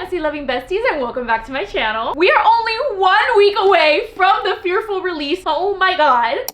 fantasy-loving besties, and welcome back to my channel. We are only 1 week away from the fearful release. Oh my god.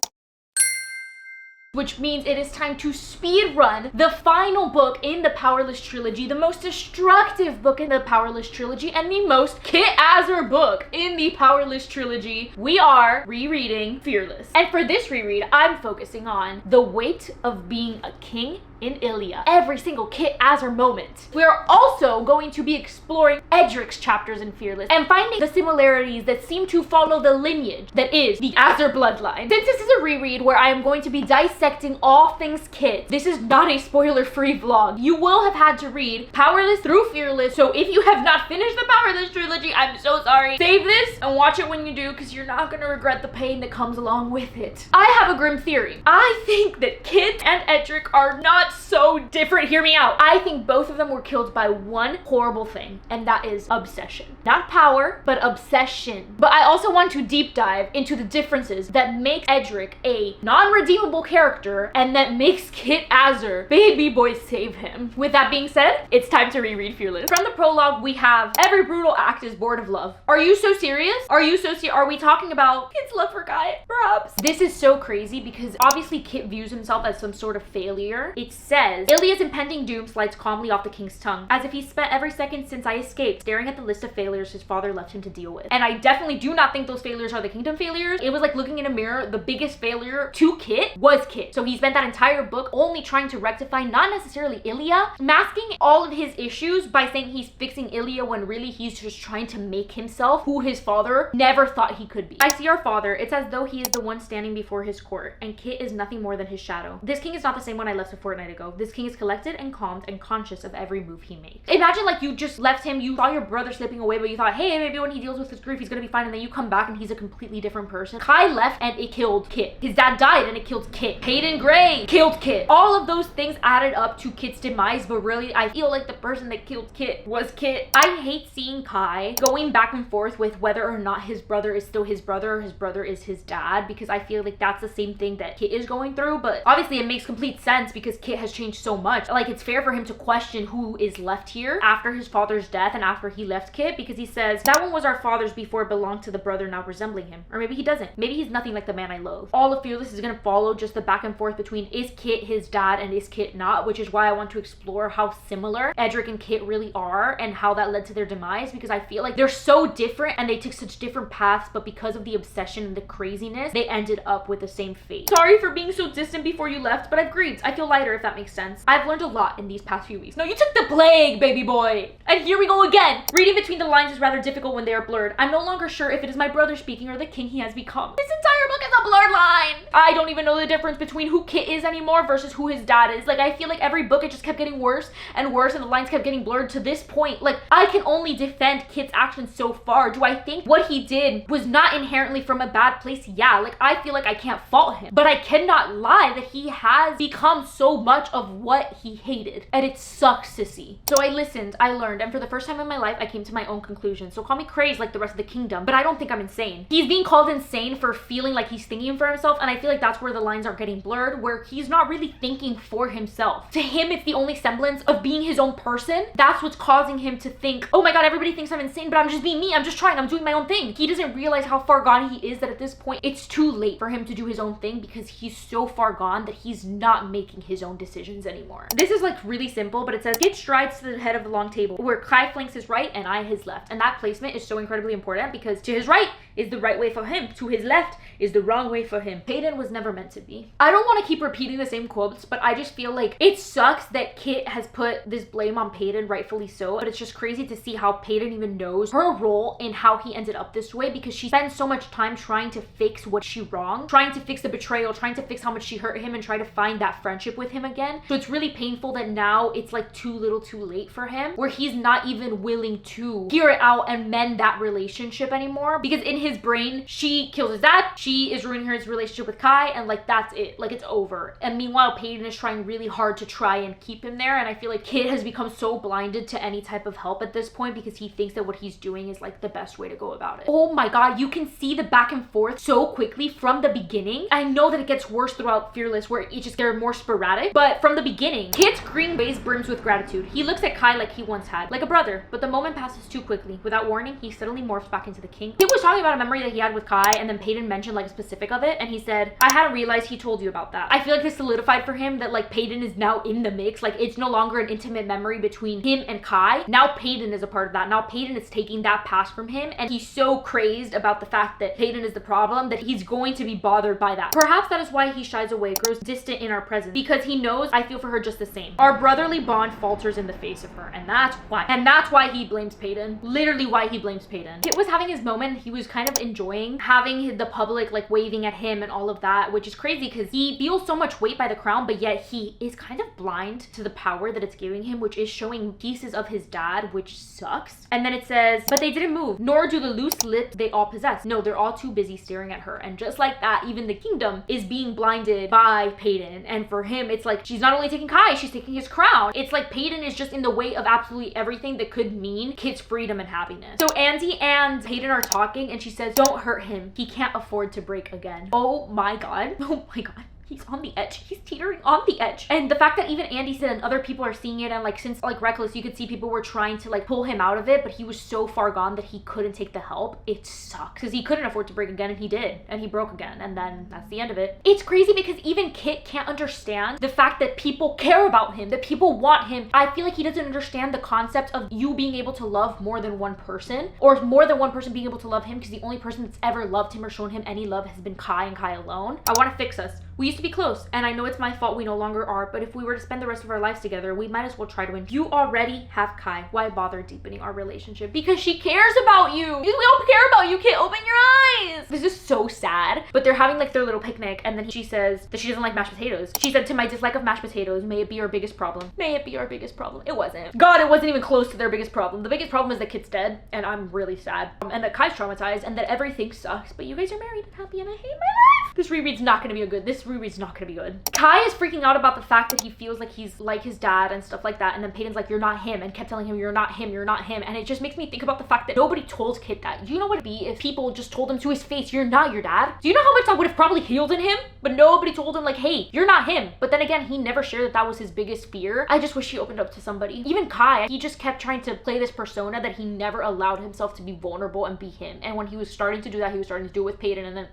Which means it is time to speed run the final book in the Powerless trilogy, the most destructive book in the Powerless trilogy, and the most Kitt Azer book in the Powerless trilogy. We are rereading Fearless. And for this reread, I'm focusing on the weight of being a king in Ilyan. Every single Kitt Azer moment. We are also going to be exploring Edric's chapters in Fearless and finding the similarities that seem to follow the lineage that is the Azer bloodline. Since this is a reread where I am going to be dissecting all things Kitt, this is not a spoiler-free vlog. You will have had to read Powerless through Fearless, so if you have not finished the Powerless trilogy, I'm so sorry. Save this and watch it when you do, because you're not gonna regret the pain that comes along with it. I have a grim theory. I think that Kitt and Edric are not so different. Hear me out. I think both of them were killed by one horrible thing, and that is obsession. Not power, but obsession. But I also want to deep dive into the differences that make Edric a non-redeemable character and that makes Kitt Azer, baby boy, save him. With that being said, it's time to reread Fearless. From the prologue, we have every brutal act is born of love. Are you so serious? Are you so serious? Are we talking about Kitt's love for Guy? Perhaps. This is so crazy because obviously Kitt views himself as some sort of failure. It says, Ilya's impending doom slides calmly off the king's tongue, as if he spent every second since I escaped staring at the list of failures his father left him to deal with. And I definitely do not think those failures are the kingdom failures. It was like looking in a mirror. The biggest failure to Kitt was Kitt. So he spent that entire book only trying to rectify not necessarily Ilya, masking all of his issues by saying he's fixing Ilya when really he's just trying to make himself who his father never thought he could be. I see our father. It's as though he is the one standing before his court, and Kitt is nothing more than his shadow. This king is not the same one I left a fortnight ago. This king is collected and calmed and conscious of every move he makes. Imagine like you just left him, you saw your brother slipping away, but you thought, hey, maybe when he deals with his grief, he's gonna be fine, and then you come back and he's a completely different person. Kai left and it killed Kitt. His dad died and it killed Kitt. Hayden Gray killed Kitt. All of those things added up to Kitt's demise, but really I feel like the person that killed Kitt was Kitt. I hate seeing Kai going back and forth with whether or not his brother is still his brother or his brother is his dad, because I feel like that's the same thing that Kitt is going through. But obviously it makes complete sense because Kitt has changed so much. Like, it's fair for him to question who is left here after his father's death and after he left Kitt, because he says that one was our father's before it belonged to the brother now resembling him. Or maybe he doesn't. Maybe he's nothing like the man I loathe. All of Fearless is gonna follow just the back and forth between is Kitt his dad and is Kitt not, which is why I want to explore how similar Edric and Kitt really are and how that led to their demise, because I feel like they're so different and they took such different paths, but because of the obsession and the craziness, they ended up with the same fate. Sorry for being so distant before you left, but I've grieved. I feel lighter, if that makes sense. I've learned a lot in these past few weeks. No, you took the plague, baby boy. And here we go again. Reading between the lines is rather difficult when they are blurred. I'm no longer sure if it is my brother speaking or the king he has become. This entire book is a blurred line. I don't even know the difference between who Kitt is anymore versus who his dad is. Like, I feel like every book it just kept getting worse and worse and the lines kept getting blurred to this point. Like, I can only defend Kitt's actions so far. Do I think what he did was not inherently from a bad place? Yeah, like, I feel like I can't fault him, but I cannot lie that he has become so much of what he hated, and it sucks to see. So I listened, I learned, and for the first time in my life, I came to my own conclusion. So call me crazy like the rest of the kingdom, but I don't think I'm insane. He's being called insane for feeling like he's thinking for himself, and I feel like that's where the lines are getting blurred, where he's not really thinking for himself. To him, it's the only semblance of being his own person. That's what's causing him to think, oh my god, everybody thinks I'm insane, but I'm just being me. I'm just trying. I'm doing my own thing. He doesn't realize how far gone he is, that at this point, it's too late for him to do his own thing because he's so far gone that he's not making his own decisions anymore. This is like really simple, but it says, Kitt strides to the head of the long table, where Kai flanks his right and I his left. And that placement is so incredibly important because to his right is the right way for him. To his left is the wrong way for him. Hayden was never meant to be. I don't want to keep repeating the same quotes, but I just feel like it sucks that Kitt has put this blame on Peyton, rightfully so, but it's just crazy to see how Peyton even knows her role in how he ended up this way, because she spends so much time trying to fix what she wronged, trying to fix the betrayal, trying to fix how much she hurt him and try to find that friendship with him again. So it's really painful that now it's like too little too late for him, where he's not even willing to hear it out and mend that relationship anymore, because in his brain, she kills his dad, she is ruining his relationship with Kai, and like that's it, like it's over. And meanwhile, Peyton is trying really hard to try and keep him there, and I feel like Kitt has become so blinded to any type of help at this point because he thinks that what he's doing is like like the best way to go about it. Oh my god, you can see the back and forth so quickly from the beginning. I know that it gets worse throughout Fearless where it just gets more sporadic, but from the beginning, Kitt's green face brims with gratitude. He looks at Kai like he once had, like a brother, but the moment passes too quickly. Without warning, he suddenly morphs back into the king. Kitt was talking about a memory that he had with Kai, and then Peyton mentioned like a specific of it, and he said, I hadn't realized he told you about that. I feel like this solidified for him that like Peyton is now in the mix. Like it's no longer an intimate memory between him and Kai. Now Peyton is a part of that. Now Peyton is taking that past from him, and he's so crazed about the fact that Peyton is the problem that he's going to be bothered by that. Perhaps that is why he shies away, grows distant in our presence, because he knows I feel for her just the same. Our brotherly bond falters in the face of her, and that's why. And that's why he blames Peyton. Literally why he blames Peyton. Kitt was having his moment. He was kind of enjoying having the public like waving at him and all of that, which is crazy because he feels so much weight by the crown, but yet he is kind of blind to the power that it's giving him, which is showing pieces of his dad, which sucks. And then it says, but they didn't move, nor do the loose lips they all possess. No, they're all too busy staring at her. And just like that, even the kingdom is being blinded by Peyton. And for him, it's like she's not only taking Kai, she's taking his crown. It's like Peyton is just in the way of absolutely everything that could mean Kitt's freedom and happiness. So Andy and Peyton are talking, and she says, don't hurt him. He can't afford to break again. Oh my god. Oh my god. He's on the edge. He's teetering on the edge. And the fact that even Andy said and other people are seeing it, and like since like Reckless, you could see people were trying to like pull him out of it, but he was so far gone that he couldn't take the help. It sucks because he couldn't afford to break again, and he did, and he broke again, and then that's the end of it. It's crazy because even Kitt can't understand the fact that people care about him, that people want him. I feel like he doesn't understand the concept of you being able to love more than one person, or more than one person being able to love him, because the only person that's ever loved him or shown him any love has been Kai, and Kai alone. I want to fix us. We used to be close, and I know it's my fault we no longer are, but if we were to spend the rest of our lives together, we might as well try to win. You already have Kai. Why bother deepening our relationship? Because she cares about you. We all care about you, Kitt. Open your eyes. This is so sad. But they're having like their little picnic, and then she says that she doesn't like mashed potatoes. She said, to my dislike of mashed potatoes, may it be our biggest problem. May it be our biggest problem. It wasn't. God, it wasn't even close to their biggest problem. The biggest problem is that Kitt's dead, and I'm really sad. And that Kai's traumatized, and that everything sucks, but you guys are married and happy, and I hate my life. This reread's not gonna be a good. This reread's not gonna be good. Kai is freaking out about the fact that he feels like he's like his dad and stuff like that, and then Peyton's like, you're not him, and kept telling him, you're not him, you're not him, and it just makes me think about the fact that nobody told Kitt that. Do you know what it'd be if people just told him to his face, you're not your dad? Do you know how much that would have probably healed in him? But nobody told him like, hey, you're not him. But then again, he never shared that that was his biggest fear. I just wish he opened up to somebody. Even Kai, he just kept trying to play this persona that he never allowed himself to be vulnerable and be him. And when he was starting to do that, he was starting to do it with Peyton, and then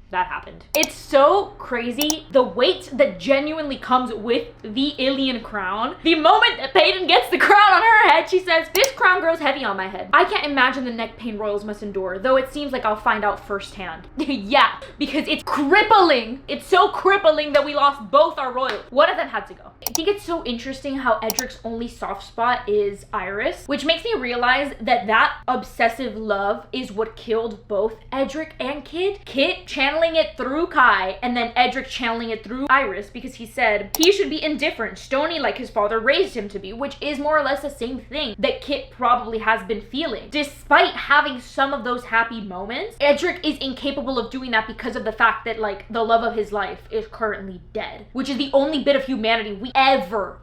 that happened. It's so crazy the weight that genuinely comes with the Ilyan crown. The moment that Peyton gets the crown on her head, she says, this crown grows heavy on my head. I can't imagine the neck pain royals must endure, though it seems like I'll find out firsthand. Yeah, because it's crippling. It's so crippling that we lost both our royals. One of them had to go. I think it's so interesting how Edric's only soft spot is Iris, which makes me realize that that obsessive love is what killed both Edric and Kitt. Kitt channeling it through Kai, and then Edric channeling it through Iris, because he said he should be indifferent, stony like his father raised him to be, which is more or less the same thing that Kitt probably has been feeling. Despite having some of those happy moments, Edric is incapable of doing that because of the fact that like the love of his life is currently dead, which is the only bit of humanity we ever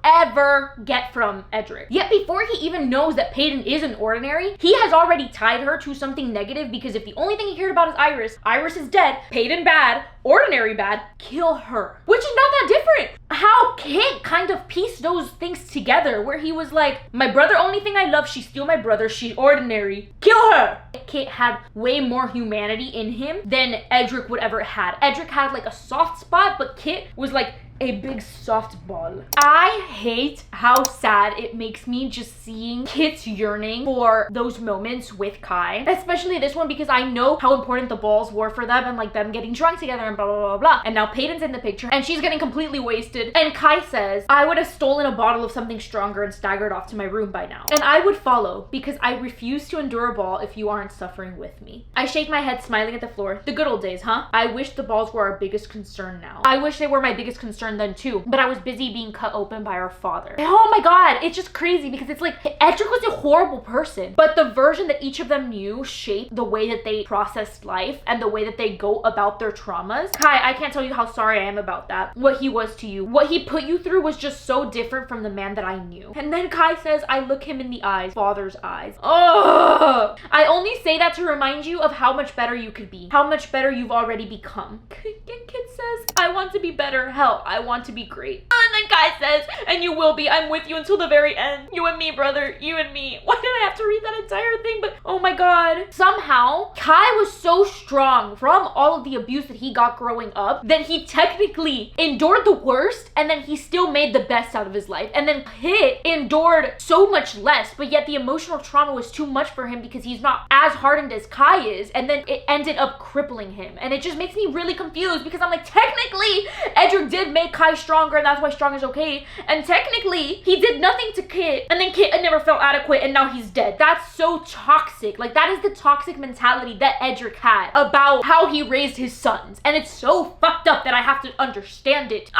get from Edric. Yet before he even knows that Peyton isn't ordinary, he has already tied her to something negative, because if the only thing he cared about is Iris is dead, Peyton bad, ordinary bad, kill her. Which is not that different. How Kitt kind of pieced those things together, where he was like, my brother, only thing I love, she's still my brother, she's ordinary, kill her. Kitt had way more humanity in him than Edric would ever had. Edric had like a soft spot, but Kitt was like a big soft ball. I hate how sad it makes me just seeing Kitt's yearning for those moments with Kai, especially this one, because I know how important the balls were for them, and like them getting drunk together and blah blah blah blah. And now Peyton's in the picture and she's getting completely wasted, and Kai says, I would have stolen a bottle of something stronger and staggered off to my room by now, and I would follow, because I refuse to endure a ball if you aren't suffering with me. I shake my head, smiling at the floor. The good old days, huh? I wish the balls were our biggest concern now. I wish they were my biggest concern concerned then too, but I was busy being cut open by our father. Oh my god, it's just crazy because it's like Edric was a horrible person, but the version that each of them knew shaped the way that they processed life and the way that they go about their traumas. Kai, I can't tell you how sorry I am about that. What he was to you, what he put you through was just so different from the man that I knew. And then Kai says, I look him in the eyes, father's eyes. Oh, I only say that to remind you of how much better you could be, how much better you've already become. Kitt says, I want to be better. Hell, I want to be great. And then Kai says, and you will be. I'm with you until the very end. You and me, brother. You and me. Why did I have to read that entire thing? But oh my god. Somehow, Kai was so strong from all of the abuse that he got growing up that he technically endured the worst and then he still made the best out of his life. And then Kitt endured so much less, but yet the emotional trauma was too much for him because he's not as hardened as Kai is, and then it ended up crippling him. And it just makes me really confused because I'm like, technically Edric did make Kai stronger and that's why strong is okay, and technically he did nothing to Kitt and then Kitt never felt adequate and now he's dead. That's so toxic. Like, that is the toxic mentality that Edric had about how he raised his sons, and it's so fucked up that I have to understand it.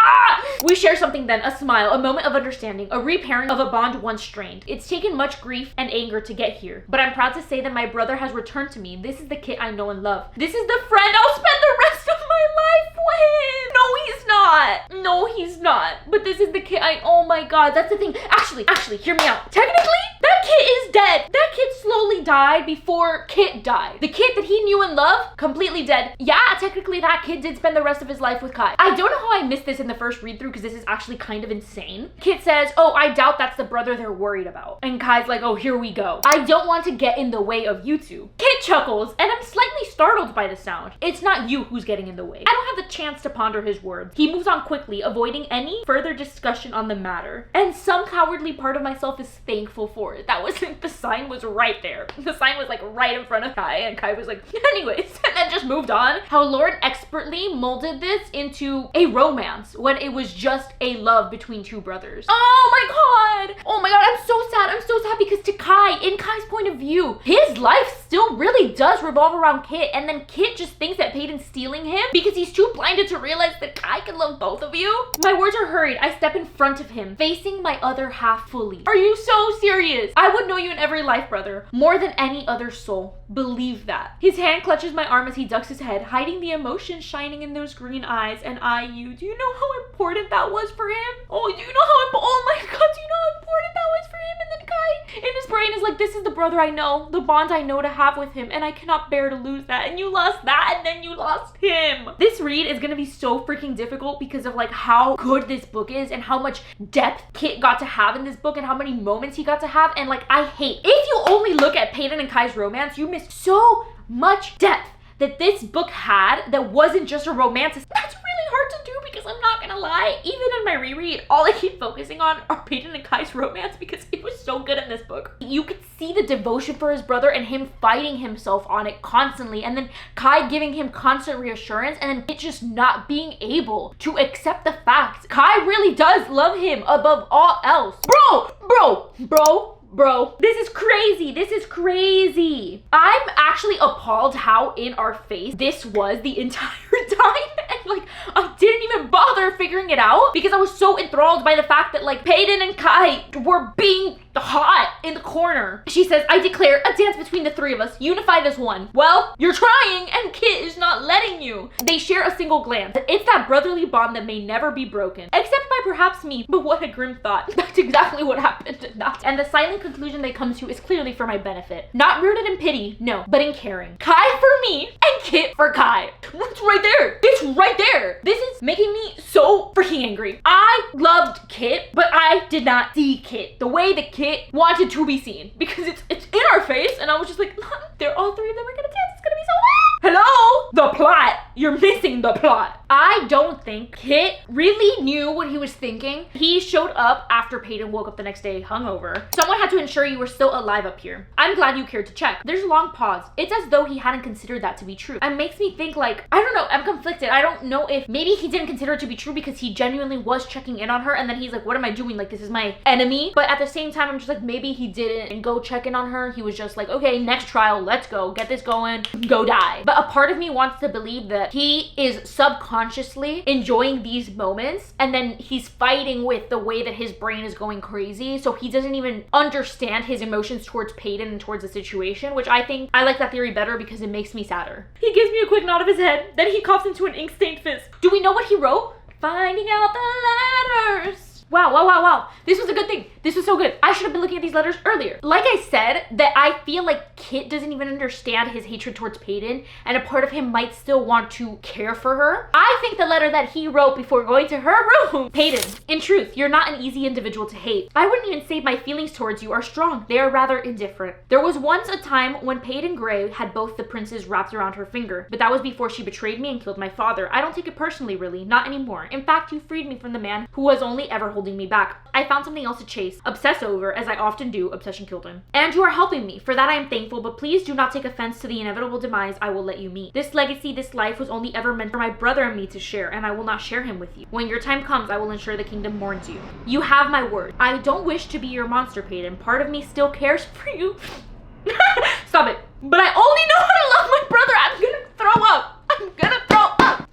We share something then, a smile, a moment of understanding, a reparent of a bond once strained. It's taken much grief and anger to get here, but I'm proud to say that my brother has returned to me. This is the Kitt I know and love. This is the friend I'll spend the rest of my life with. No, he's not. No, he's not. But this is the Kitt oh my god, that's the thing. Actually, hear me out. Technically, that Kitt is dead. That Kitt slowly died before Kitt died. The Kitt that he knew and loved, completely dead. Yeah, technically that Kitt did spend the rest of his life with Kai. I don't know how I missed this in the first read through because this is actually kind of insane. Kitt says, oh, I doubt that's the brother they're worried about. And Kai's like, oh, here we go. I don't want to get in the way of you two. Kitt chuckles, and I'm slightly startled by the sound. It's not you who's getting in the way. I don't have the chance to ponder his words. He moves on quickly, avoiding any further discussion on the matter. And some cowardly part of myself is thankful for it. That was like, the sign was right there. The sign was like right in front of Kai, and Kai was like, anyways, and then just moved on. How Lord expertly molded this into a romance when it was just a love between two brothers. Oh my god! Oh my god, I'm so sad. I'm so sad because to Kai, in Kai's point of view, his life still really does revolve around Kitt, and then Kitt just thinks that Peyton's stealing him because he's too blinded to realize that Kai can love both of you. My words are hurried. I step in front of him, facing my other half fully. Are you so serious? I would know you in every life, brother, more than any other soul. Believe that. His hand clutches my arm as he ducks his head, hiding the emotion shining in those green eyes. And do you know how important that was for him? Oh, do you know oh my god, do you know how important that was for him? And then Kai, in his brain, is like, this is the brother I know, the bond I know to have with him, and I cannot bear to lose that. And you lost that, and then you lost him. This read is gonna be so freaking difficult because of like how good this book is and how much depth Kitt got to have in this book and how many moments he got to have. And like, I hate, if you only look at Peyton and Kai's romance, you miss so much depth that this book had that wasn't just a romance. That's really hard to do because I'm not gonna lie, even in my reread, all I keep focusing on are Peyton and Kai's romance because it was so good in this book. You could see the devotion for his brother and him fighting himself on it constantly, and then Kai giving him constant reassurance, and then it just not being able to accept the fact Kai really does love him above all else. Bro, this is crazy. This is crazy. I'm actually appalled how in our face this was the entire time. And like, I didn't even bother figuring it out because I was so enthralled by the fact that like Peyton and Kai were being hot in the corner. She says, I declare a dance between the three of us, unified as one. Well, you're trying and Kitt is not letting you. They share a single glance. It's that brotherly bond that may never be broken, except by perhaps me. But what a grim thought. That's exactly what happened. And the silent conclusion they come to is clearly for my benefit. Not rooted in pity, no, but in caring. Kai for me and Kitt for Kai. It's right there. It's right there. This is making me so freaking angry. I loved Kitt, but I did not see Kitt the way that Kitt wanted to be seen because it's in our face, and I was just like, they're all three of them are gonna dance. It's gonna be so loud. Hello? The plot. You're missing the plot. I don't think Kitt really knew what he was thinking. He showed up after Peyton woke up the next day hungover. Someone had to ensure you were still alive up here. I'm glad you cared to check. There's a long pause. It's as though he hadn't considered that to be true. It makes me think like, I don't know, I'm conflicted. I don't know if maybe he didn't consider it to be true because he genuinely was checking in on her, and then he's like, what am I doing? Like, this is my enemy. But at the same time, I'm just like, maybe he didn't go check in on her. He was just like, okay, next trial, let's go, get this going, go die. But a part of me wants to believe that he is subconscious subconsciously enjoying these moments, and then he's fighting with the way that his brain is going crazy, so he doesn't even understand his emotions towards Peyton and towards the situation, which I think I like that theory better because it makes me sadder. He gives me a quick nod of his head, then he coughs into an ink-stained fist. Do we know what he wrote? Finding out the letters. Wow. This was a good thing. This was so good. I should have been looking at these letters earlier. Like I said, that I feel like Kitt doesn't even understand his hatred towards Peyton, and a part of him might still want to care for her. I think the letter that he wrote before going to her room. Peyton, in truth, you're not an easy individual to hate. I wouldn't even say my feelings towards you are strong. They are rather indifferent. There was once a time when Peyton Gray had both the princes wrapped around her finger, but that was before she betrayed me and killed my father. I don't take it personally, really. Not anymore. In fact, you freed me from the man who was only ever holding me back. I found something else to chase, obsess over, as I often do. Obsession killed him. And you are helping me. For that I am thankful, but please do not take offense to the inevitable demise I will let you meet. This legacy, this life was only ever meant for my brother and me to share, and I will not share him with you. When your time comes, I will ensure the kingdom mourns you. You have my word. I don't wish to be your monster, Peyton. Part of me still cares for you. Stop it. But I only know how to love my brother. I'm gonna throw up. I'm gonna throw up.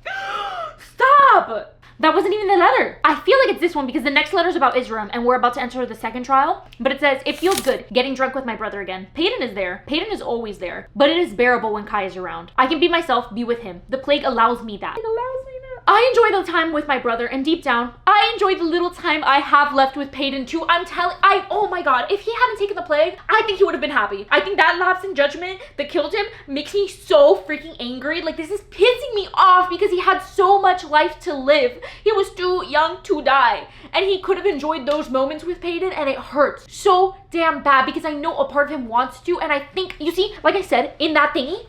Stop. That wasn't even the letter. I feel like it's this one because the next letter is about Israel and we're about to enter the second trial. But it says, it feels good getting drunk with my brother again. Peyton is there. Peyton is always there. But it is bearable when Kai is around. I can be myself, be with him. The plague allows me that. It allows me that. I enjoy the time with my brother, and deep down, I enjoy the little time I have left with Peyton too. Oh my god, if he hadn't taken the plague, I think he would have been happy. I think that lapse in judgment that killed him makes me so freaking angry. Like, this is pissing me off because he had so much life to live. He was too young to die, and he could have enjoyed those moments with Peyton, and it hurts so damn bad because I know a part of him wants to, and I think, you see, like I said, in that thingy,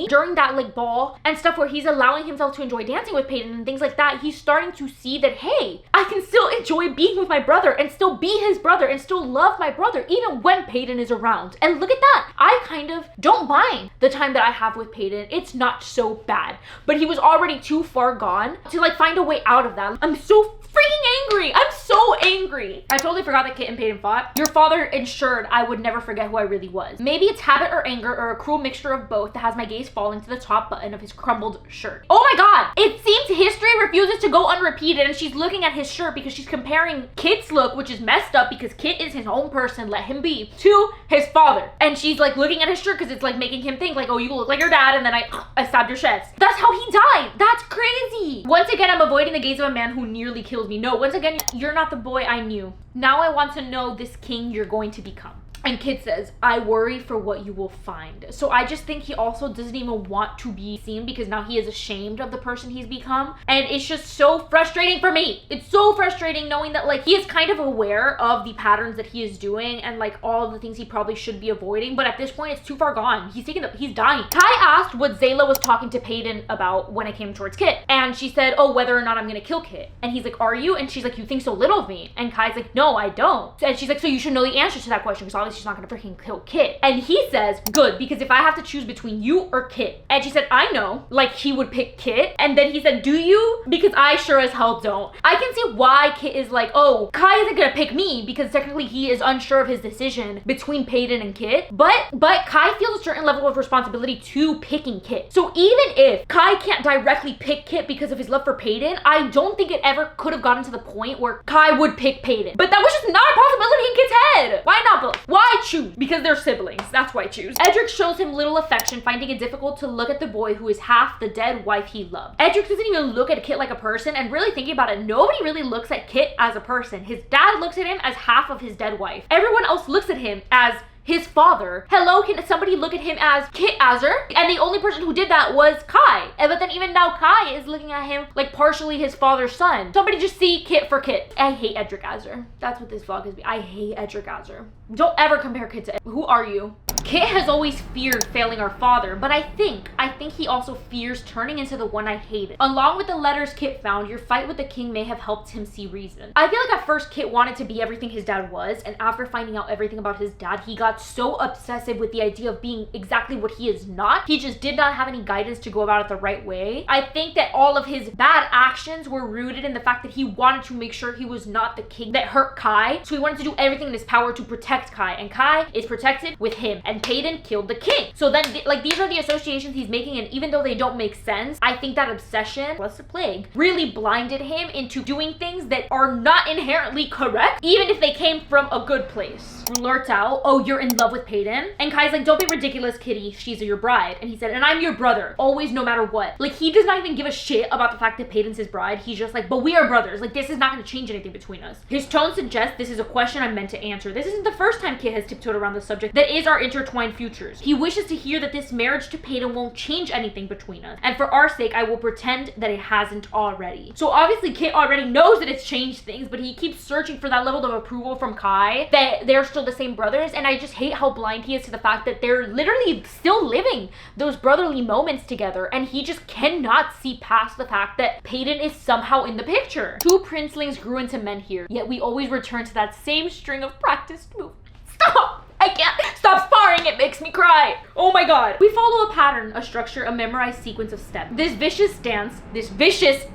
during that like ball and stuff where he's allowing himself to enjoy dancing with Peyton and things like that, he's starting to see that, hey, I can still enjoy being with my brother and still be his brother and still love my brother even when Peyton is around. And look at that. I kind of don't mind the time that I have with Peyton. It's not so bad, but he was already too far gone to like find a way out of that. I'm so freaking angry. I'm so angry. I totally forgot that Kitt and Peyton fought. Your father ensured I would never forget who I really was. Maybe it's habit or anger or a cruel mixture of both that has my gaze falling to the top button of his crumbled shirt. Oh my god! It seems history refuses to go unrepeated, and she's looking at his shirt because she's comparing Kitt's look, which is messed up because Kitt is his own person, let him be, to his father. And she's like looking at his shirt because it's like making him think like, oh, you look like your dad, and then I stabbed your chest. That's how he died. That's crazy. Once again, I'm avoiding the gaze of a man who nearly killed me. No, once again, you're not the boy I knew. Now I want to know this king you're going to become. And Kitt says, I worry for what you will find. So I just think he also doesn't even want to be seen because now he is ashamed of the person he's become. And it's just so frustrating for me. It's so frustrating knowing that like he is kind of aware of the patterns that he is doing and like all of the things he probably should be avoiding. But at this point, it's too far gone. He's dying. Kai asked what Zayla was talking to Peyton about when it came towards Kitt. And she said, oh, whether or not I'm gonna kill Kitt. And he's like, are you? And she's like, you think so little of me? And Kai's like, no, I don't. And she's like, so you should know the answer to that question because obviously she's not gonna freaking kill Kitt. And he says, good, because if I have to choose between you or Kitt. And she said, I know, like he would pick Kitt. And then he said, do you? Because I sure as hell don't. I can see why Kitt is like, oh, Kai isn't gonna pick me because technically he is unsure of his decision between Peyton and Kitt. But Kai feels a certain level of responsibility to picking Kitt. So even if Kai can't directly pick Kitt because of his love for Peyton, I don't think it ever could have gotten to the point where Kai would pick Peyton. But that was just not a possibility in Kitt's head. Why not both? Why choose? Because they're siblings. That's why I choose. Edric shows him little affection, finding it difficult to look at the boy who is half the dead wife he loved. Edric doesn't even look at Kitt like a person, and really thinking about it, nobody really looks at Kitt as a person. His dad looks at him as half of his dead wife. Everyone else looks at him as his father. Hello, can somebody look at him as Kitt Azer? And the only person who did that was Kai. But then even now Kai is looking at him like partially his father's son. Somebody just see Kitt for Kitt. I hate Edric Azer. That's what this vlog is. I hate Edric Azer. Don't ever compare Kitt to Who are you? Kitt has always feared failing our father, but I think he also fears turning into the one I hated. Along with the letters Kitt found, your fight with the king may have helped him see reason. I feel like at first Kitt wanted to be everything his dad was, and after finding out everything about his dad, he got so obsessive with the idea of being exactly what he is not. He just did not have any guidance to go about it the right way. I think that all of his bad actions were rooted in the fact that he wanted to make sure he was not the king that hurt Kai, so he wanted to do everything in his power to protect protect Kai, and Kai is protected with him, and Peyton killed the king. So then, like, these are the associations he's making, and even though they don't make sense, I think that obsession, plus the plague, really blinded him into doing things that are not inherently correct, even if they came from a good place. Blurts out, oh, you're in love with Peyton? And Kai's like, don't be ridiculous, Kitty, she's your bride. And he said, and I'm your brother, always, no matter what. Like, he does not even give a shit about the fact that Peyton's his bride. He's just like, but we are brothers. Like, this is not going to change anything between us. His tone suggests this is a question I'm meant to answer. This isn't the first time Kitt has tiptoed around the subject that is our intertwined futures. He wishes to hear that this marriage to Peyton won't change anything between us. And for our sake, I will pretend that it hasn't already. So obviously Kitt already knows that it's changed things, but he keeps searching for that level of approval from Kai that they're still the same brothers. And I just hate how blind he is to the fact that they're literally still living those brotherly moments together. And he just cannot see past the fact that Peyton is somehow in the picture. Two princelings grew into men here, yet we always return to that same string of practiced moves. Stop! I can't stop sparring, it makes me cry. Oh my god. We follow a pattern, a structure, a memorized sequence of steps. This vicious dance, this vicious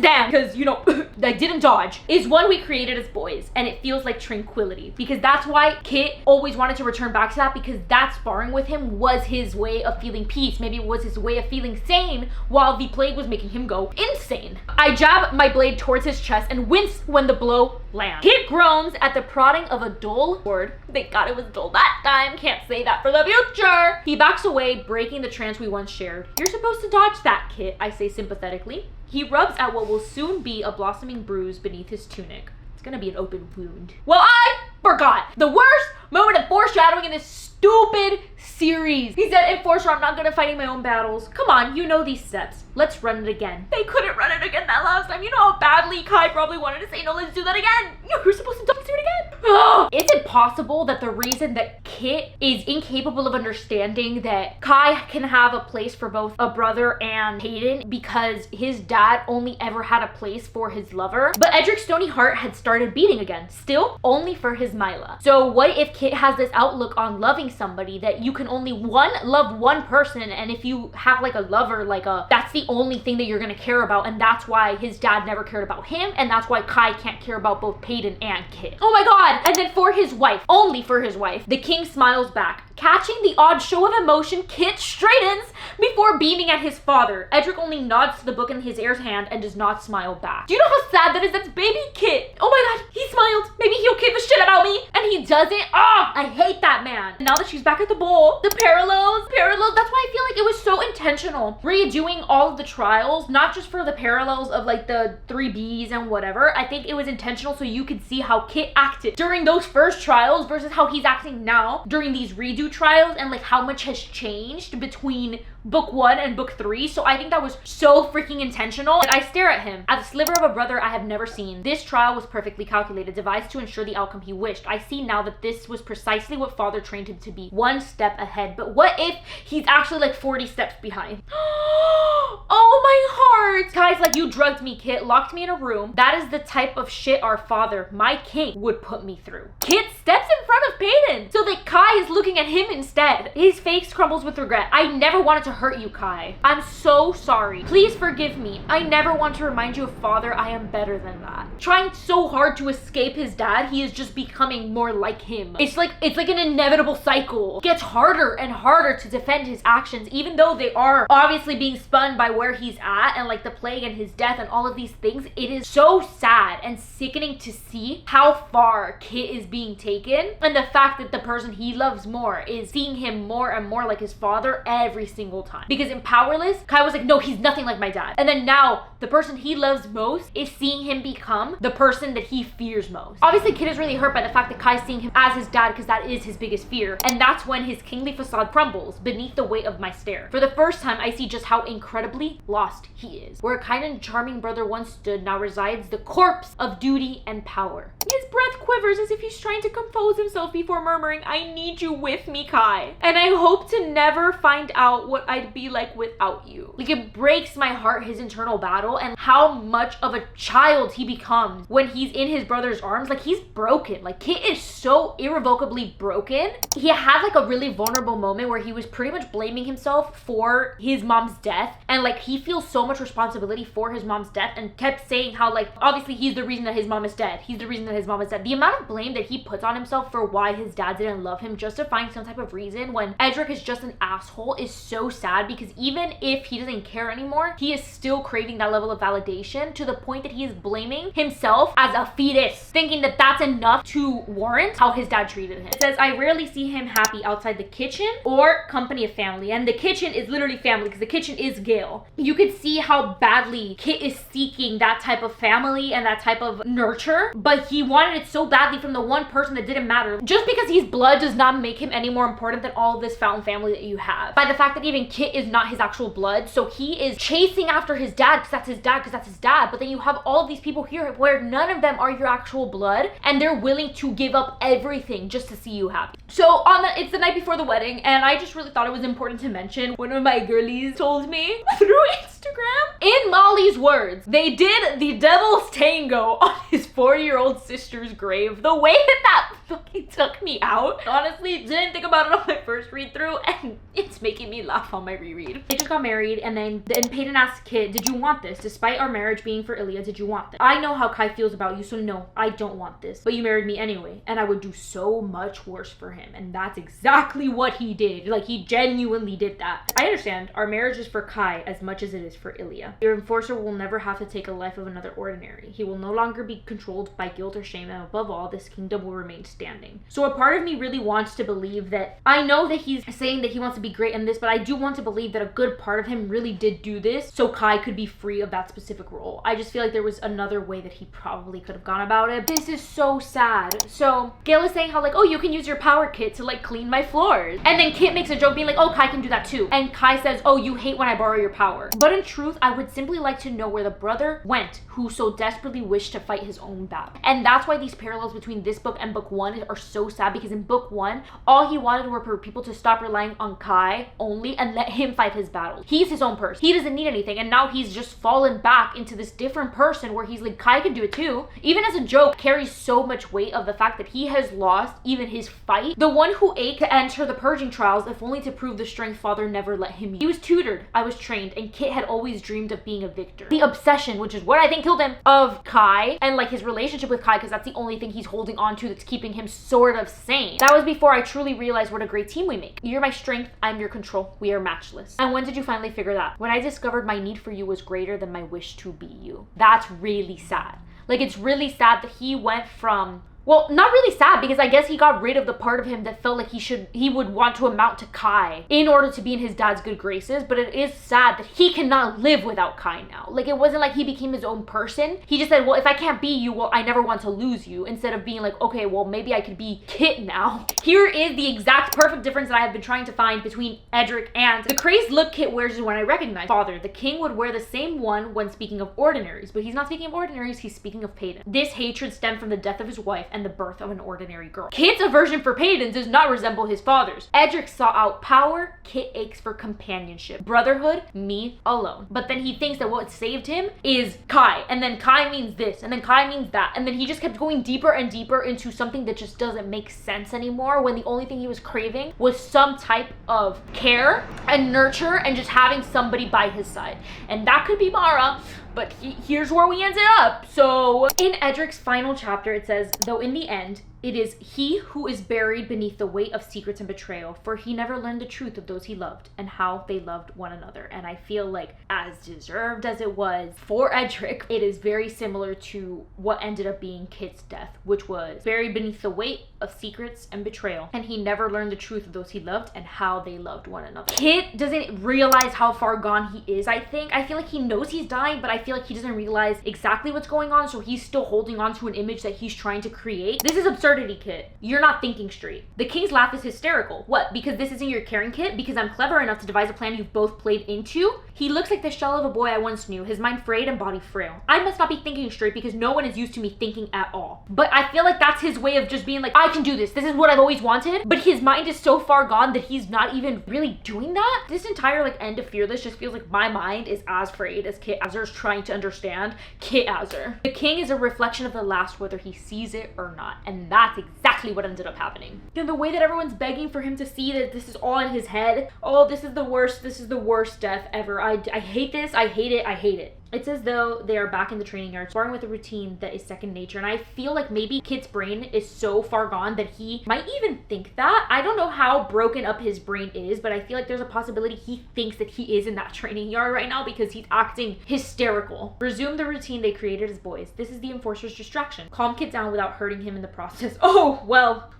dance, because, you know, I didn't dodge, is one we created as boys, and it feels like tranquility. Because that's why Kitt always wanted to return back to that, because that sparring with him was his way of feeling peace. Maybe it was his way of feeling sane, while the plague was making him go insane. I jab my blade towards his chest and wince when the blow lands. Kitt groans at the prodding of a dull word. Thank God it was dull that time. Can't say that for the future. He backs away, breaking the trance we once shared. You're supposed to dodge that, Kitt, I say sympathetically. He rubs at what will soon be a blossoming bruise beneath his tunic. It's gonna be an open wound. Well, I forgot the worst moment of foreshadowing in this stupid series. He said, enforcer, I'm not good at fighting my own battles. Come on, you know these steps. Let's run it again. They couldn't run it again that last time. You know how badly Kai probably wanted to say, no, let's do that again. We're supposed to do it again. Ugh. Is it possible that the reason that Kitt is incapable of understanding that Kai can have a place for both a brother and Peyton because his dad only ever had a place for his lover? But Edric's stony heart had started beating again, still only for his Mila. So what if Kitt has this outlook on loving somebody that you can only love one person, and if you have like a lover, that's the only thing that you're gonna care about, and that's why his dad never cared about him, and that's why Kai can't care about both Peyton and Kitt. Oh my god! And then for his wife, only for his wife, the king smiles back. Catching the odd show of emotion, Kitt straightens before beaming at his father. Edric only nods to the book in his heir's hand and does not smile back. Do you know how sad that is? That's baby Kitt. Oh my god, he smiled. Maybe he'll give a shit about me. And he doesn't. Ah, I hate that man. And now that she's back at the bowl, the parallels, that's why I feel like it was so intentional. Redoing all of the trials, not just for the parallels of like the 3Bs and whatever. I think it was intentional so you could see how Kitt acted during those first trials versus how he's acting now during these redo trials, and like how much has changed between book 1 and book 3. So I think that was so freaking intentional. And I stare at him, at the sliver of a brother I have never seen. This trial was perfectly calculated, devised to ensure the outcome he wished. I see now that this was precisely what father trained him to be, one step ahead. But what if he's actually like 40 steps behind? Oh my heart! Kai's like, you drugged me, Kitt, locked me in a room. That is the type of shit our father, my king, would put me through. Kitt steps in front of Peyton so that Kai is looking at him instead. His face crumbles with regret. I never wanted to hurt you, Kai. I'm so sorry. Please forgive me. I never want to remind you of father. I am better than that. Trying so hard to escape his dad, he is just becoming more like him. It's like an inevitable cycle. It gets harder and harder to defend his actions, even though they are obviously being spun by where he's at and like the plague and his death and all of these things. It is so sad and sickening to see how far Kitt is being taken, and the fact that the person he loves more is seeing him more and more like his father every single time. Because in Powerless, Kai was like, no, he's nothing like my dad. And then now the person he loves most is seeing him become the person that he fears most. Obviously, Kitt is really hurt by the fact that Kai's seeing him as his dad, because that is his biggest fear. And that's when his kingly facade crumbles beneath the weight of my stare. For the first time, I see just how incredibly lost he is. Where a kind and charming brother once stood, now resides the corpse of duty and power. His breath quivers as if he's trying to compose himself before murmuring, I need you with me, Kai. And I hope to never find out what I'd be like without you. Like, it breaks my heart, his internal battle, and how much of a child he becomes when he's in his brother's arms. Like, he's broken. Like, Kitt is so irrevocably broken. He had like a really vulnerable moment where he was pretty much blaming himself for his mom's death, and like he feels so much responsibility for his mom's death, and kept saying how like obviously he's the reason that his mom is dead. He's the reason that his mom is dead. The amount of blame that he puts on himself for why his dad didn't love him, justifying some type of reason when Edric is just an asshole, is so sad, because even if he doesn't care anymore, he is still craving that level of validation to the point that he is blaming himself as a fetus, thinking that that's enough to warrant how his dad treated him. It says, I rarely see him happy outside the kitchen or company of family. And the kitchen is literally family, because the kitchen is Gale. You could see how badly Kitt is seeking that type of family and that type of nurture, but he wanted it so badly from the one person that didn't matter. Just because he's blood does not make him any more important than all this fountain family that you have. By the fact that even Kitt is not his actual blood, so he is chasing after his dad because that's his dad, because that's his dad. But then you have all of these people here where none of them are your actual blood, and they're willing to give up everything just to see you happy. So it's the night before the wedding, and I just really thought it was important to mention. One of my girlies told me through Instagram, in Molly's words, they did the devil's tango on his 4-year-old sister's grave. The way that fucking took me out, honestly, didn't think about it on my first read through, and it's making me laugh on my reread. They just got married, and then Peyton asked Kitt, did you want this? Despite our marriage being for Ilya, did you want this? I know how Kai feels about you, so no, I don't want this. But you married me anyway, and I would do so much worse for him. And that's exactly what he did. Like, he genuinely did that. I understand our marriage is for Kai as much as it is for Ilya. Your enforcer will never have to take a life of another ordinary. He will no longer be controlled by guilt or shame, and above all, this kingdom will remain standing. So a part of me really wants to believe that, I know that he's saying that he wants to be great in this, but I do want to believe that a good part of him really did do this so Kai could be free of that specific role. I just feel like there was another way that he probably could have gone about it. This is so sad. So Gale is saying how like, oh, you can use your power, Kitt, to like clean my floors. And then Kitt makes a joke being like, oh, Kai can do that too. And Kai says, oh, you hate when I borrow your power. But in truth, I would simply like to know where the brother went who so desperately wished to fight his own battle. And that's why these parallels between this book and book 1 are so sad, because in book 1, all he wanted were for people to stop relying on Kai only and let him fight his battles. He's his own person. He doesn't need anything. And now he's just fallen back into this different person where he's like, Kai can do it too. Even as a joke, carries so much weight of the fact that he has lost even his fight. The one who ached to enter the purging trials, if only to prove the strength father never let him use. He was tutored, I was trained, and Kitt had always dreamed of being a victor. The obsession, which is what I think killed him, of Kai and like his relationship with Kai, because that's the only thing he's holding on to that's keeping him sort of sane. That was before I truly realized what a great team we make. You're my strength, I'm your control. We are matchless. And when did you finally figure that? When I discovered my need for you was greater than my wish to be you. That's really sad. Like, it's really sad that he went from, well, not really sad, because I guess he got rid of the part of him that felt like he would want to amount to Kai in order to be in his dad's good graces. But it is sad that he cannot live without Kai now. Like, it wasn't like he became his own person. He just said, well, if I can't be you, well, I never want to lose you, instead of being like, okay, well, maybe I could be Kitt now. Here is the exact perfect difference that I have been trying to find between Edric and the crazed look Kitt wears is when I recognize father. The king would wear the same one when speaking of ordinaries, but he's not speaking of ordinaries, he's speaking of Peyton. This hatred stemmed from the death of his wife and the birth of an ordinary girl. Kitt's aversion for Peyton does not resemble his father's. Edric sought out power, Kitt aches for companionship. Brotherhood, me alone. But then he thinks that what saved him is Kai, and then Kai means this, and then Kai means that, and then he just kept going deeper and deeper into something that just doesn't make sense anymore, when the only thing he was craving was some type of care and nurture and just having somebody by his side. And that could be Mara, but here's where we ended up. So in Edric's final chapter, it says, though in the end, it is he who is buried beneath the weight of secrets and betrayal, for he never learned the truth of those he loved and how they loved one another. And I feel like, as deserved as it was for Edric, it is very similar to what ended up being Kitt's death, which was buried beneath the weight of secrets and betrayal, and he never learned the truth of those he loved and how they loved one another. Kitt doesn't realize how far gone he is, I think. I feel like he knows he's dying, but I feel like he doesn't realize exactly what's going on, so he's still holding on to an image that he's trying to create. This is absurdity, Kitt. You're not thinking straight. The king's laugh is hysterical. What? Because this isn't your caring, Kitt? Because I'm clever enough to devise a plan you've both played into? He looks like the shell of a boy I once knew, his mind frayed and body frail. I must not be thinking straight because no one is used to me thinking at all. But I feel like that's his way of just being like, I can do this. This is what I've always wanted. But his mind is so far gone that he's not even really doing that. This entire like end of Fearless just feels like my mind is as frayed as Kitt Azer's trying to understand Kitt Azer. The king is a reflection of the last, whether he sees it or not. And that's exactly what ended up happening. And the way that everyone's begging for him to see that this is all in his head. Oh, this is the worst death ever. I hate this, I hate it, I hate it. It's as though they are back in the training yard, sparring with a routine that is second nature. And I feel like maybe Kitt's brain is so far gone that he might even think that. I don't know how broken up his brain is, but I feel like there's a possibility he thinks that he is in that training yard right now because he's acting hysterical. Resume the routine they created as boys. This is the enforcer's distraction. Calm Kitt down without hurting him in the process. Oh, well.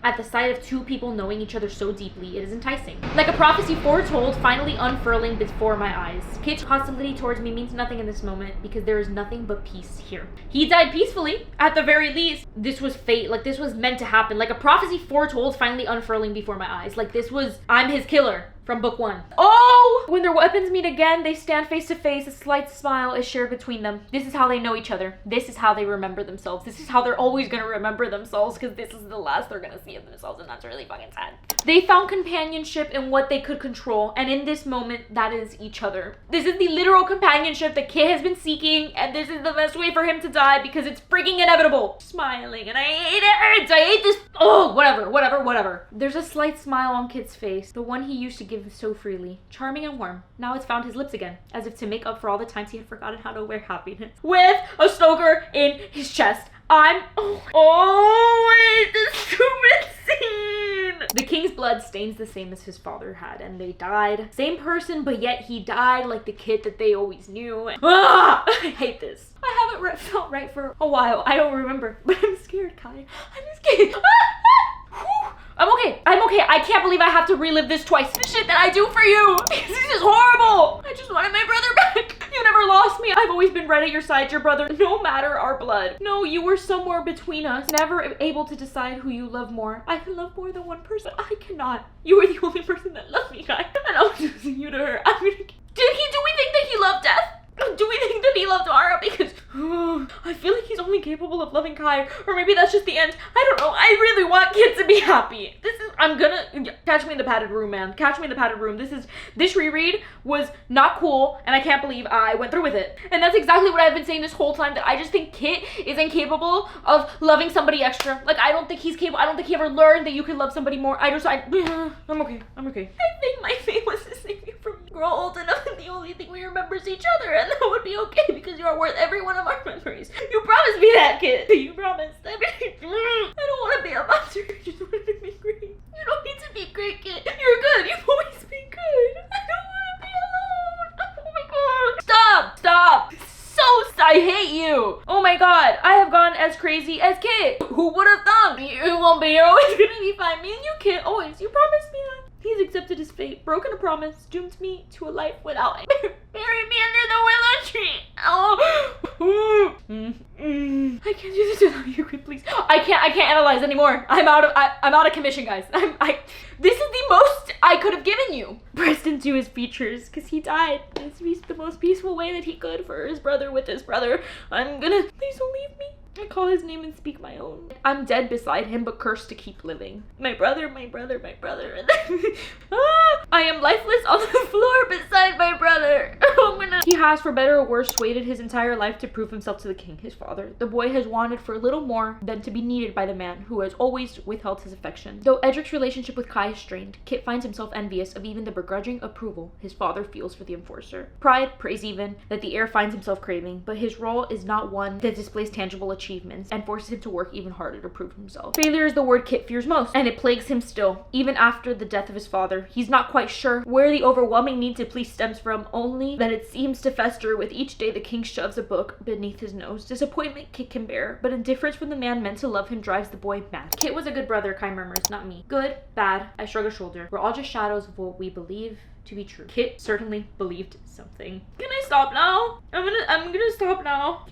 At the sight of two people knowing each other so deeply, it is enticing. Like a prophecy foretold, finally unfurling before my eyes. Kitt's hostility towards me means nothing in this moment because there is nothing but peace here. He died peacefully, at the very least. This was fate. Like, this was meant to happen. Like a prophecy foretold, finally unfurling before my eyes. Like, this was, I'm his killer. From book 1. Oh! When their weapons meet again, they stand face to face. A slight smile is shared between them. This is how they know each other. This is how they remember themselves. This is how they're always gonna remember themselves because this is the last they're gonna see of themselves, and that's really fucking sad. They found companionship in what they could control, and in this moment, that is each other. This is the literal companionship that Kitt has been seeking, and this is the best way for him to die because it's freaking inevitable. Smiling, and I hate it. I hate this. Oh, whatever. There's a slight smile on Kitt's face, the one he used to give so freely. Charming and warm. Now it's found his lips again, as if to make up for all the times he had forgotten how to wear happiness. With a stoker in his chest. Wait, this stupid scene! The king's blood stains the same as his father had, and they died. Same person, but yet he died like the Kitt that they always knew. I hate this. I haven't felt right for a while. I don't remember, but I'm scared, Kai. I'm scared. I'm okay. I can't believe I have to relive this twice. The shit that I do for you. This is horrible. I just wanted my brother back. You never lost me. I've always been right at your side, your brother, no matter our blood. No, you were somewhere between us. Never able to decide who you love more. I can love more than one person. I cannot. You are the only person that loves me, Kai. And I'll losing you to her. Do we think that he loved death? Do we think that he loved Ara? Because I feel like he's only capable of loving Kai, or maybe that's just the end. I don't know. I really want Kitt to be happy. I'm gonna catch me in the padded room, man. Catch me in the padded room. This reread was not cool, and I can't believe I went through with it. And that's exactly what I've been saying this whole time, that I just think Kitt is incapable of loving somebody extra. Like, I don't think he's capable. I don't think he ever learned that you can love somebody more. I'm okay. I think my fate was to save you from grow old enough, and the only thing we remember is each other, and that would be okay because you are worth every one of our memories. You promised me that, Kitt. You promised. I don't want to be a monster. I just wanted to be great. You don't need to be great, Kitt. You're good. You've always been good. I don't want to be alone. Oh my god. Stop. I hate you. Oh my god. I have gone as crazy as Kitt. Who would have thought? You won't be. You're always gonna be fine. Me and you, Kitt. Always. You promised me that. He's accepted his fate, broken a promise, doomed me to a life without it. Bury me under the willow tree. Oh. I can't do this without you, please. I can't analyze anymore. I'm out of commission, guys. This is the most I could have given you. Pressed into his features, because he died. It's the most peaceful way that he could for his brother with his brother. Please don't leave me. I call his name and speak my own. I'm dead beside him, but cursed to keep living. My brother. I am lifeless on the floor beside my brother. He has, for better or worse, waited his entire life to prove himself to the king, his father. The boy has wanted for little more than to be needed by the man who has always withheld his affection. Though Edric's relationship with Kai is strained, Kitt finds himself envious of even the begrudging approval his father feels for the enforcer. Pride, praise even, that the heir finds himself craving, but his role is not one that displays tangible achievements and forces him to work even harder to prove himself. Failure is the word Kitt fears most, and it plagues him still. Even after the death of his father, he's not quite sure where the overwhelming need to please stems from, only that it seems to fester with each day the king shoves a book beneath his nose. Disappointment Kitt can bear, but indifference from the man meant to love him drives the boy mad. Kitt was a good brother, Kai murmurs, not me. Good, bad, I shrug a shoulder. We're all just shadows of what we believe to be true. Kitt certainly believed something. Can I stop now? I'm gonna stop now.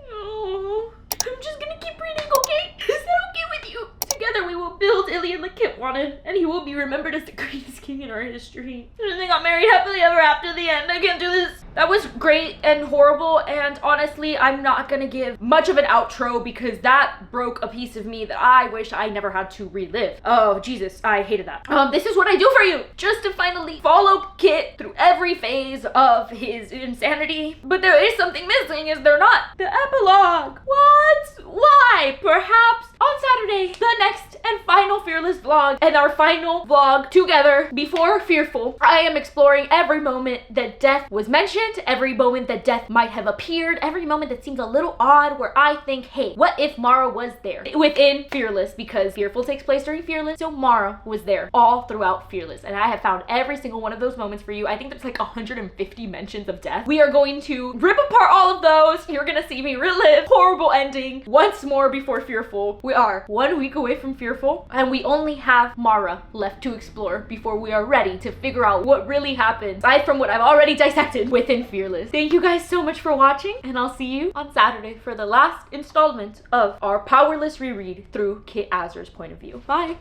No. I'm just gonna keep reading, okay? Is that okay with you? Together we will build Ilyan like Kitt wanted, and he will be remembered as the greatest king in our history. And they got married happily ever after the end. I can't do this. That was great and horrible, and honestly, I'm not gonna give much of an outro because that broke a piece of me that I wish I never had to relive. Oh, Jesus, I hated that. This is what I do for you, just to finally follow Kitt through every phase of his insanity. But there is something missing, is there not? The epilogue. What? Why? Perhaps on Saturday, the next next and final Fearless vlog and our final vlog together before Fearful, I am exploring every moment that death was mentioned, every moment that death might have appeared, every moment that seems a little odd where I think, hey, what if Mara was there within Fearless, because Fearful takes place during Fearless, so Mara was there all throughout Fearless, and I have found every single one of those moments for you. I think there's like 150 mentions of death. We are going to rip apart all of those. You're gonna see me relive horrible ending once more before Fearful. We are 1 week away from Fearful, and we only have Mara left to explore before we are ready to figure out what really happened, aside from what I've already dissected within Fearless. Thank you guys so much for watching, and I'll see you on Saturday for the last installment of our Powerless reread through Kitt Azer's point of view. Bye!